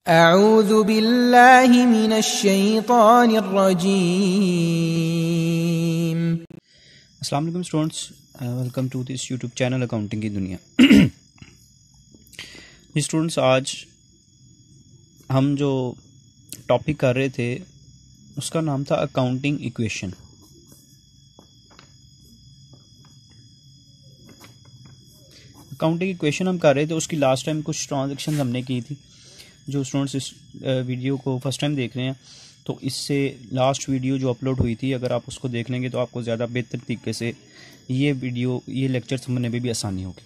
अऊज़ु बिल्लाहि मिनश्शैतानिर्रजीम। अस्सलाम वालेकुम students, welcome to this YouTube channel accounting की दुनिया। जी स्टूडेंट्स, आज हम जो टॉपिक कर रहे थे उसका नाम था अकाउंटिंग इक्वेशन। अकाउंटिंग इक्वेशन हम कर रहे थे, उसकी लास्ट टाइम कुछ ट्रांजैक्शन हमने की थी। जो स्टूडेंट्स इस वीडियो को फर्स्ट टाइम देख रहे हैं तो इससे लास्ट वीडियो जो अपलोड हुई थी, अगर आप उसको देख लेंगे तो आपको ज़्यादा बेहतर तरीके से ये लेक्चर समझने में भी आसानी होगी।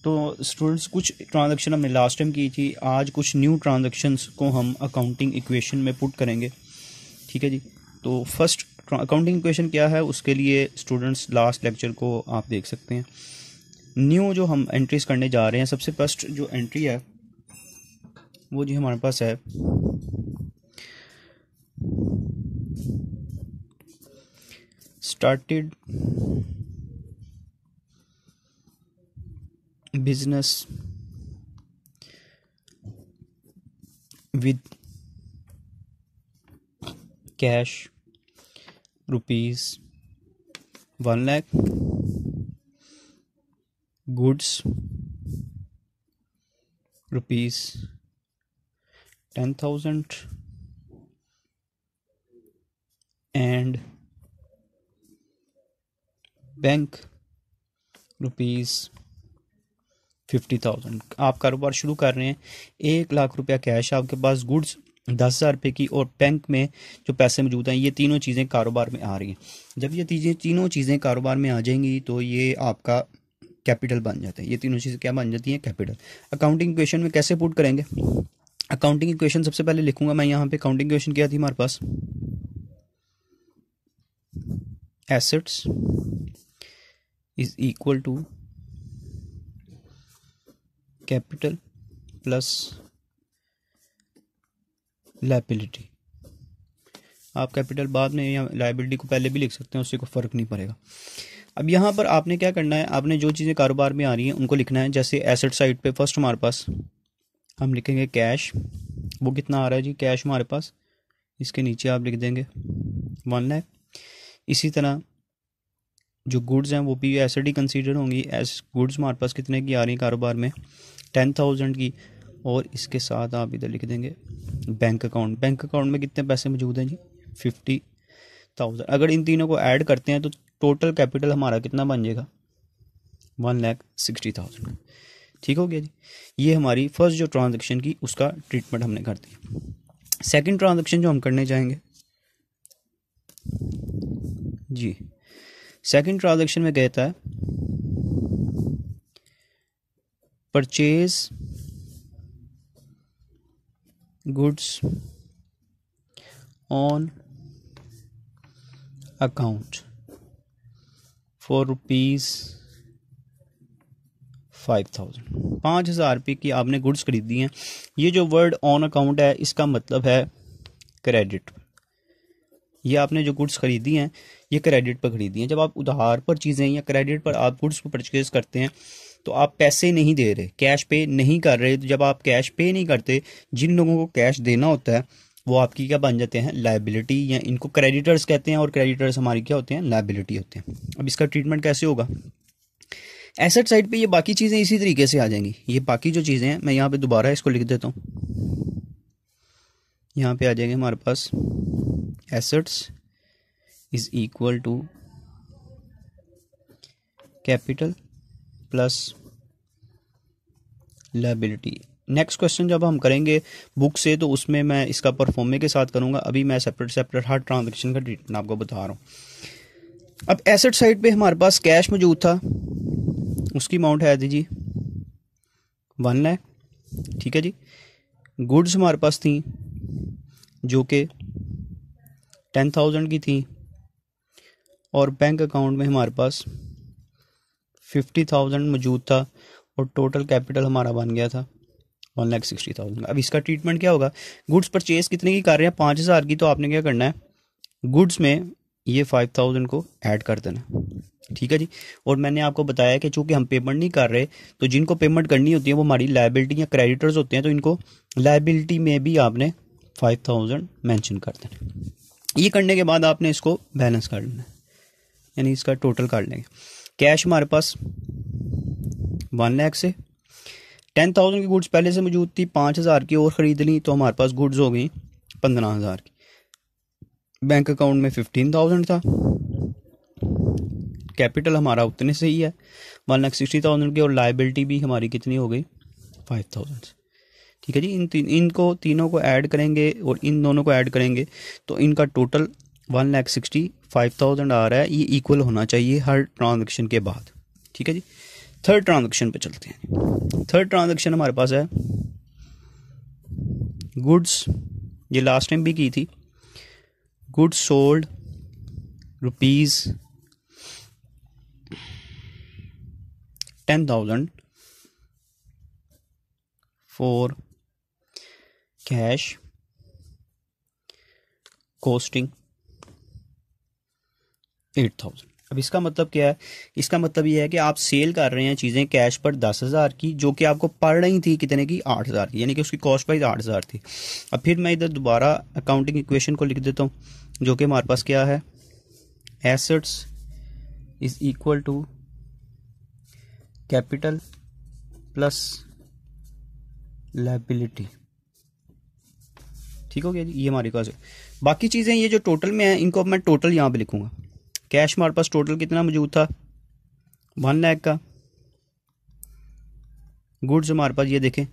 तो स्टूडेंट्स, कुछ ट्रांजैक्शन हमने लास्ट टाइम की थी, आज कुछ न्यू ट्रांजैक्शंस को हम अकाउंटिंग इक्वेशन में पुट करेंगे। ठीक है जी। तो फर्स्ट अकाउंटिंग इक्वेशन क्या है, उसके लिए स्टूडेंट्स लास्ट लेक्चर को आप देख सकते हैं। न्यू जो हम एंट्रीज करने जा रहे हैं, सबसे फर्स्ट जो एंट्री है वो जी हमारे पास है started business with cash ₹1 lakh, goods ₹10,000 and bank ₹50,000। आप कारोबार शुरू कर रहे हैं, 1 लाख रुपया कैश आपके पास, गुड्स 10,000 रुपये की, और बैंक में जो पैसे मौजूद हैं, ये तीनों चीज़ें कारोबार में आ रही हैं। जब ये तीनों चीज़ें कारोबार में आ जाएंगी तो ये आपका कैपिटल बन जाता है। ये तीनों चीज़ें क्या बन जाती हैं? कैपिटल। अकाउंटिंग इक्वेशन में कैसे पुट करेंगे? अकाउंटिंग इक्वेशन सबसे पहले लिखूंगा मैं यहाँ पे। अकाउंटिंग इक्वेशन क्या थी हमारे पास? Assets is equal to capital plus liability. आप कैपिटल बाद में या लायबिलिटी को पहले भी लिख सकते हैं, उससे कोई फ़र्क नहीं पड़ेगा। अब यहाँ पर आपने क्या करना है, आपने जो चीज़ें कारोबार में आ रही हैं उनको लिखना है। जैसे एसेट साइड पे फर्स्ट हमारे पास हम लिखेंगे कैश। वो कितना आ रहा है जी? कैश हमारे पास, इसके नीचे आप लिख देंगे 1 लाख। इसी तरह जो गुड्स हैं वो भी एसेट ही कंसीडर होंगी। एस गुड्स हमारे पास कितने की आ रही है कारोबार में? 10,000 की। और इसके साथ आप इधर लिख देंगे बैंक अकाउंट। बैंक अकाउंट में कितने पैसे मौजूद हैं जी? 50,000। अगर इन तीनों को ऐड करते हैं तो टोटल कैपिटल हमारा कितना बन जाएगा? 1,60,000। ठीक हो गया जी। ये हमारी फर्स्ट जो ट्रांजैक्शन की उसका ट्रीटमेंट हमने कर दिया। सेकंड ट्रांजैक्शन जो हम करने जाएंगे जी, सेकंड ट्रांजैक्शन में कहता है purchase goods on account for ₹5,000। 5,000 रुपये की आपने गुड्स खरीदी हैं। ये जो वर्ड ऑन अकाउंट है, इसका मतलब है क्रेडिट। ये आपने जो गुड्स खरीदी हैं ये क्रेडिट पर खरीदी हैं। जब आप उधार पर चीज़ें या क्रेडिट पर आप गुड्स को परचेज करते हैं तो आप पैसे नहीं दे रहे, कैश पे नहीं कर रहे। तो जब आप कैश पे नहीं करते, जिन लोगों को कैश देना होता है वो आपकी क्या बन जाते हैं? लायबिलिटी, या इनको क्रेडिटर्स कहते हैं, और क्रेडिटर्स हमारी क्या होते हैं? लायबिलिटी होते हैं। अब इसका ट्रीटमेंट कैसे होगा? एसेट साइड पे ये बाकी चीज़ें इसी तरीके से आ जाएंगी। ये बाकी जो चीज़ें हैं, मैं यहाँ पे दोबारा इसको लिख देता हूँ। यहाँ पे आ जाएंगे हमारे पास assets is equal to capital plus liability. Next question जब हम करेंगे बुक से तो उसमें मैं इसका परफॉर्मे के साथ करूँगा। अभी मैं सेपरेट हर ट्रांजैक्शन का ट्रीटमेंट आपको बता रहा हूँ। अब एसेट साइड पे हमारे पास कैश मौजूद था, उसकी अमाउंट है जी 1 लाख। ठीक है जी। गुड्स हमारे पास थी जो कि 10,000 की थी, और बैंक अकाउंट में हमारे पास 50,000 मौजूद था, और टोटल कैपिटल हमारा बन गया था 1,60,000। अब इसका ट्रीटमेंट क्या होगा? गुड्स परचेज कितने की कर रहे हैं? 5,000 की। तो आपने क्या करना है, गुड्स में ये 5000 को ऐड कर देना, ठीक है जी। और मैंने आपको बताया कि चूंकि हम पेमेंट नहीं कर रहे तो जिनको पेमेंट करनी होती है वो हमारी लायबिलिटी या क्रेडिटर्स होते हैं, तो इनको लायबिलिटी में भी आपने 5000 मेंशन कर देना। ये करने के बाद आपने इसको बैलेंस कर लेना, यानी इसका टोटल कर लेंगे। कैश हमारे पास 1 लाख से 10,000 की गुड्स पहले से मौजूद थी, 5,000 की और ख़रीद ली तो हमारे पास गुड्स हो गई 15,000 की। बैंक अकाउंट में 15,000 था, कैपिटल हमारा उतने से ही है 1,60,000 की, और लायबिलिटी भी हमारी कितनी हो गई 5,000। ठीक है जी। इनको तीनों को ऐड करेंगे और इन दोनों को ऐड करेंगे तो इनका टोटल 1,65,000 आ रहा है। ये इक्वल होना चाहिए हर ट्रांजेक्शन के बाद, ठीक है जी। थर्ड ट्रांजेक्शन पे चलते हैं। थर्ड ट्रांजेक्शन हमारे पास है गुड्स, ये लास्ट टाइम भी की थी। Goods sold ₹10,000 for cash costing 8,000। अब इसका मतलब क्या है? इसका मतलब ये है कि आप सेल कर रहे हैं चीज़ें कैश पर 10,000 की, जो कि आपको पड़ रही थी कितने की 8,000 की, यानी कि उसकी कॉस्ट प्राइस 8,000 थी। अब फिर मैं इधर दोबारा अकाउंटिंग इक्वेशन को लिख देता हूँ, जो कि हमारे पास क्या है, assets is equal to capital plus liability. ठीक हो गया जी, ये हमारे पास है। बाकी चीज़ें ये जो टोटल में है इनको मैं टोटल यहाँ पे लिखूंगा। कैश हमारे पास टोटल कितना मौजूद था 1 लाख का। गुड्स हमारे पास ये देखें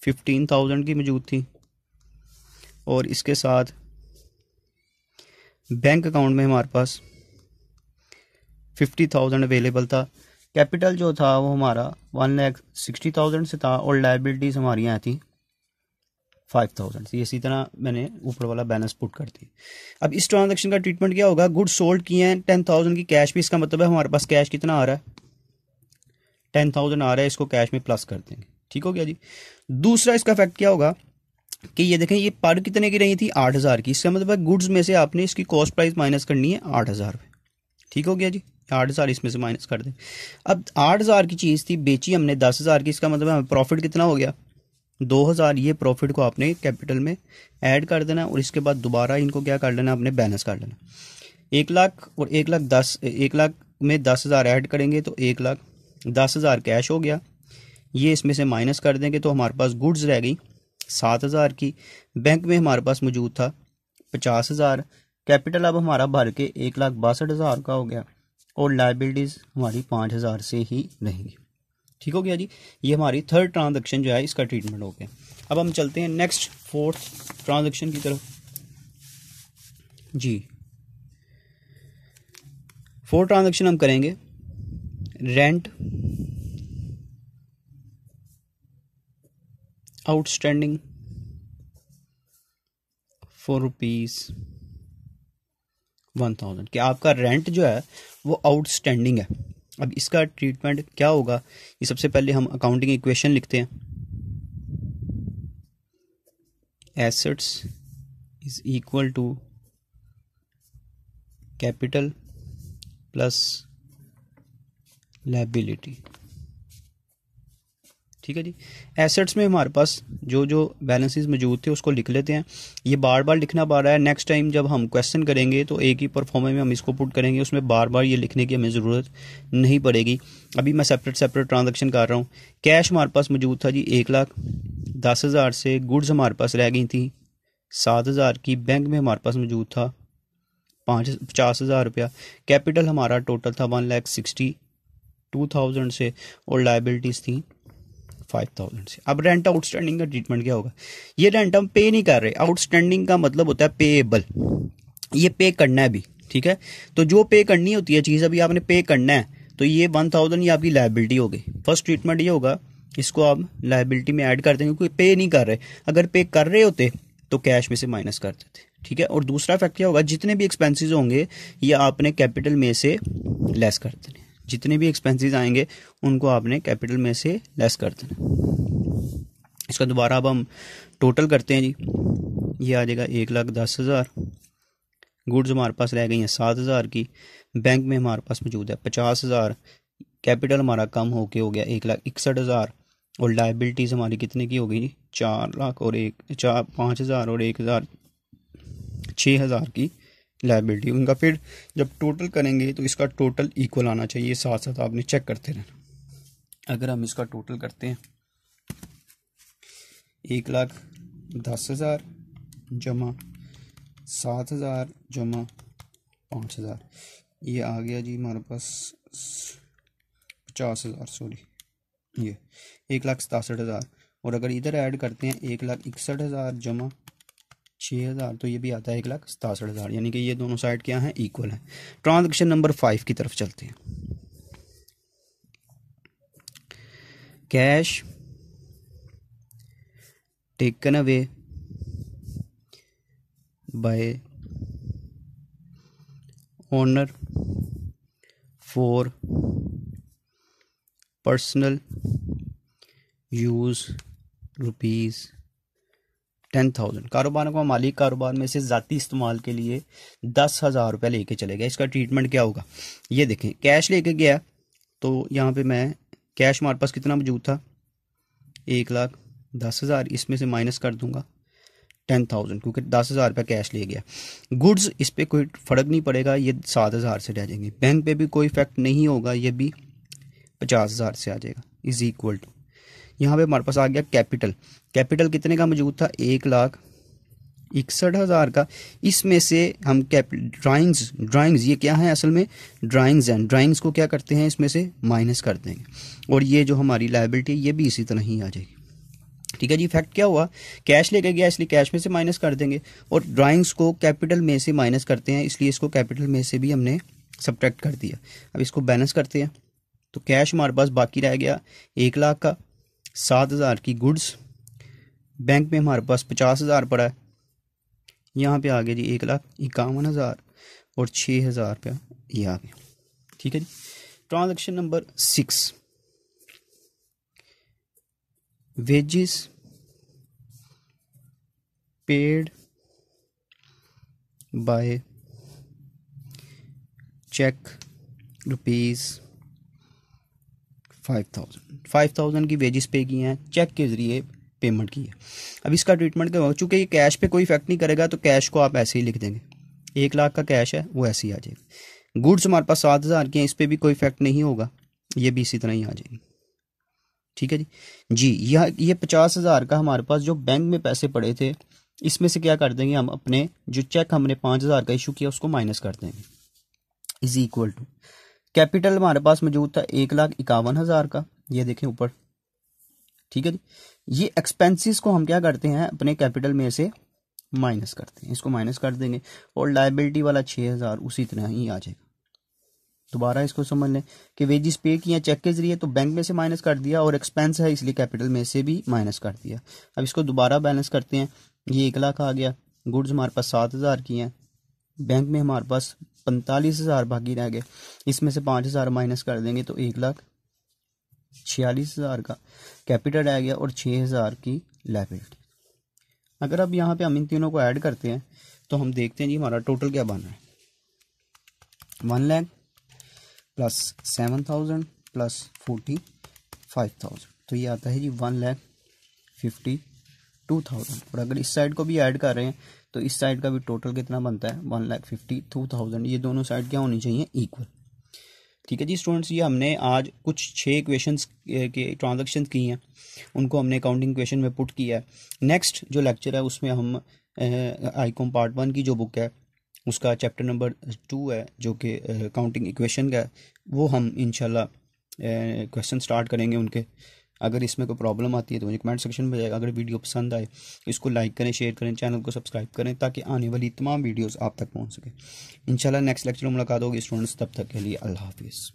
15,000 की मौजूद थी, और इसके साथ बैंक अकाउंट में हमारे पास 50,000 अवेलेबल था। कैपिटल जो था वो हमारा 1,60,000 से था, और लायबिलिटीज़ हमारी यहाँ थी 5,000 से। इसी तरह मैंने ऊपर वाला बैलेंस पुट कर दिया। अब इस ट्रांजैक्शन का ट्रीटमेंट क्या होगा? गुड्स सोल्ड किए हैं 10,000 की, कैश भी, इसका मतलब है हमारे पास कैश कितना आ रहा है 10,000 आ रहा है, इसको कैश में प्लस कर देंगे। ठीक हो गया जी। दूसरा इसका इफेक्ट क्या होगा कि ये देखें ये पर कितने की रही थी 8,000 की, इसका मतलब है गुड्स में से आपने इसकी कॉस्ट प्राइस माइनस करनी है 8,000 रुपये। ठीक हो गया जी, 8,000 इसमें से माइनस कर दें। अब 8,000 की चीज़ थी, बेची हमने 10,000 की, इसका मतलब हमें प्रॉफिट कितना हो गया 2,000। ये प्रॉफिट को आपने कैपिटल में ऐड कर देना, और इसके बाद दोबारा इनको क्या कर लेना, आपने बैलेंस कर लेना। 1 लाख और 1 लाख में 10,000 ऐड करेंगे तो 1,10,000 कैश हो गया। ये इसमें से माइनस कर देंगे तो हमारे पास गुड्स रह गई 7,000 की। बैंक में हमारे पास मौजूद था 50,000। कैपिटल अब हमारा भर के 1,62,000 का हो गया, और लायबिलिटीज़ हमारी 5,000 से ही रहेंगी। ठीक हो गया जी। ये हमारी थर्ड ट्रांजैक्शन जो है इसका ट्रीटमेंट हो गया। अब हम चलते हैं नेक्स्ट फोर्थ ट्रांजैक्शन की तरफ जी। फोर्थ ट्रांजैक्शन हम करेंगे रेंट आउटस्टैंडिंग फॉर ₹1,000 कि आपका रेंट जो है वो आउटस्टैंडिंग है। अब इसका ट्रीटमेंट क्या होगा? ये सबसे पहले हम अकाउंटिंग इक्वेशन लिखते हैं। Assets is equal to capital plus liability. ठीक है जी। एसेट्स में हमारे पास जो जो बैलेंसेस मौजूद थे उसको लिख लेते हैं। ये बार बार लिखना पड़ रहा है, नेक्स्ट टाइम जब हम क्वेश्चन करेंगे तो एक ही परफॉर्मेंस में हम इसको पुट करेंगे, उसमें बार बार ये लिखने की हमें ज़रूरत नहीं पड़ेगी। अभी मैं सेपरेट ट्रांजैक्शन कर रहा हूँ। कैश हमारे पास मौजूद था जी 1,10,000 से, गुड्स हमारे पास रह गई थी 7,000 की, बैंक में हमारे पास मौजूद था 50,000 रुपया। कैपिटल हमारा टोटल था 1,62,000 से, और लायबिलिटीज़ थी 5,000 से। अब रेंट आउटस्टैंडिंग का ट्रीटमेंट क्या होगा? ये रेंट हम पे नहीं कर रहे, आउटस्टैंडिंग का मतलब होता है पेएबल, ये पे करना है भी। ठीक है, तो जो पे करनी होती है चीज़ अभी आपने पे करना है, तो ये 1,000 ये आपकी लायबिलिटी हो गई। फर्स्ट ट्रीटमेंट ये होगा, इसको आप लायबिलिटी में ऐड कर देंगे क्योंकि पे नहीं कर रहे। अगर पे कर रहे होते तो कैश में से माइनस कर देते। ठीक है, और दूसरा फैक्ट क्या होगा, जितने भी एक्सपेंसेस होंगे ये आपने कैपिटल में से लेस कर देने। जितने भी एक्सपेंसेस आएंगे उनको आपने कैपिटल में से लेस कर देना। इसका दोबारा अब हम टोटल करते हैं जी। ये आ जाएगा 1,10,000 गुड्स हमारे पास रह गई हैं 7,000 की, बैंक में हमारे पास मौजूद है 50,000, कैपिटल हमारा कम होके हो गया 1,61,000 और लाइबिलिटीज़ हमारी कितने की हो गई 4 लाख और 5,000 और 1,000 6,000 की लाइबिलिटी उनका। फिर जब टोटल करेंगे तो इसका टोटल इक्वल आना चाहिए, साथ साथ आपने चेक करते रहना। अगर हम इसका टोटल करते हैं 1,10,000 जमा 7,000 जमा 5,000, ये आ गया जी हमारे पास 50,000, सॉरी ये 1,67,000। और अगर इधर ऐड करते हैं 1,61,000 जमा 6,000 तो ये भी आता है 1,67,000, यानी कि ये दोनों साइड क्या हैं, इक्वल हैं। ट्रांजैक्शन नंबर 5 की तरफ चलते हैं। Cash taken away by owner for personal use ₹10,000। कारोबार का मालिक कारोबार में से ज़ाती इस्तेमाल के लिए 10,000 रुपये लेके चले गए। इसका ट्रीटमेंट क्या होगा, ये देखें। कैश लेके गया तो यहाँ पे मैं कैश हमारे पास कितना मौजूद था 1,10,000, इसमें से माइनस कर दूंगा 10,000 क्योंकि 10,000 रुपये कैश ले गया। गुड्स इस पर कोई फ़र्क नहीं पड़ेगा, ये 7,000 से रह जाएंगे। बैंक पे भी कोई इफेक्ट नहीं होगा, ये भी 50,000 से आ जाएगा, इज इक्वल टू। यहाँ पे हमारे पास आ गया कैपिटल। कैपिटल कितने का मौजूद था 1,61,000 का। इसमें से हम ड्राइंग्स ये क्या है असल में ड्राइंग्स हैं, ड्राइंग्स को क्या करते हैं इसमें से माइनस कर देंगे और ये जो हमारी लायबिलिटी ये भी इसी तरह ही आ जाएगी। ठीक है जी। इफेक्ट क्या हुआ, कैश लेके गया इसलिए कैश में से माइनस कर देंगे और ड्राइंग्स को कैपिटल में से माइनस करते हैं इसलिए इसको कैपिटल में से भी हमने सब्ट्रैक्ट कर दिया। अब इसको बैलेंस करते हैं तो कैश हमारे पास बाकी रह गया 1 लाख का, 7,000 की गुड्स, बैंक में हमारे पास 50,000 पड़ा है, यहाँ पे आ गया जी 1,51,000 और 6,000 रुपया ये आ गया। ठीक है जी। Transaction number 6, wages paid by cheque ₹5,000 की वेजेस पे की हैं, चेक के ज़रिए पेमेंट की है। अब इसका ट्रीटमेंट क्या होगा, चूँकि ये कैश पे कोई इफेक्ट नहीं करेगा तो कैश को आप ऐसे ही लिख देंगे। 1 लाख का कैश है वो ऐसे ही आ जाएगा। गुड्स हमारे पास 7,000 की हैं, इस पर भी कोई इफेक्ट नहीं होगा, ये भी इसी तरह ही आ जाएगी। ठीक है जी। ये 50,000 का हमारे पास जो बैंक में पैसे पड़े थे इसमें से क्या कर देंगे हम, अपने जो चेक हमने 5,000 का इशू किया उसको माइनस कर देंगे, इज इक्वल टू। कैपिटल हमारे पास मौजूद था 1,51,000 का, ये देखें ऊपर। ठीक है जी। ये एक्सपेंसेस को हम क्या करते हैं अपने कैपिटल में से माइनस करते हैं, इसको माइनस कर देंगे और लायबिलिटी वाला 6,000 उसी तरह ही आ जाएगा। दोबारा इसको समझ लें कि वेजिस पे किया चेक के जरिए तो बैंक में से माइनस कर दिया और एक्सपेंस है इसलिए कैपिटल में से भी माइनस कर दिया। अब इसको दोबारा बैलेंस करते हैं, ये 1 लाख आ गया, गुड्स हमारे पास 7,000 की हैं, बैंक में हमारे पास 45,000 बाकी रह गए, इसमें से 5,000 माइनस कर देंगे तो 1,46,000 का कैपिटल रह गया और 6,000 की लायबिलिटी। अगर अब यहाँ पे हम इन तीनों को ऐड करते हैं तो हम देखते हैं जी हमारा टोटल क्या बन रहा है। 1 लाख प्लस 7,000 प्लस 45,000 तो ये आता है जी 1,52,000। और अगर इस साइड को भी ऐड कर रहे हैं तो इस साइड का भी टोटल कितना बनता है 1,52,000। ये दोनों साइड क्या होनी चाहिए, इक्वल। ठीक है जी स्टूडेंट्स, ये हमने आज कुछ 6 इक्वेशंस के ट्रांजैक्शन की हैं, उनको हमने अकाउंटिंग इक्वेशन में पुट किया है। नेक्स्ट जो लेक्चर है उसमें हम आईकॉम पार्ट 1 की जो बुक है उसका चैप्टर नंबर 2 है जो कि अकाउंटिंग इक्वेशन का है, वो हम इंशाल्लाह क्वेश्चन स्टार्ट करेंगे उनके। अगर इसमें कोई प्रॉब्लम आती है तो मुझे कमेंट सेक्शन में बताइएगा। अगर वीडियो पसंद आए इसको लाइक करें, शेयर करें, चैनल को सब्सक्राइब करें ताकि आने वाली तमाम वीडियोस आप तक पहुंच सके। इंशाल्लाह नेक्स्ट लेक्चर में मुलाकात होगी स्टूडेंट्स, तब तक के लिए अल्लाह हाफिज़।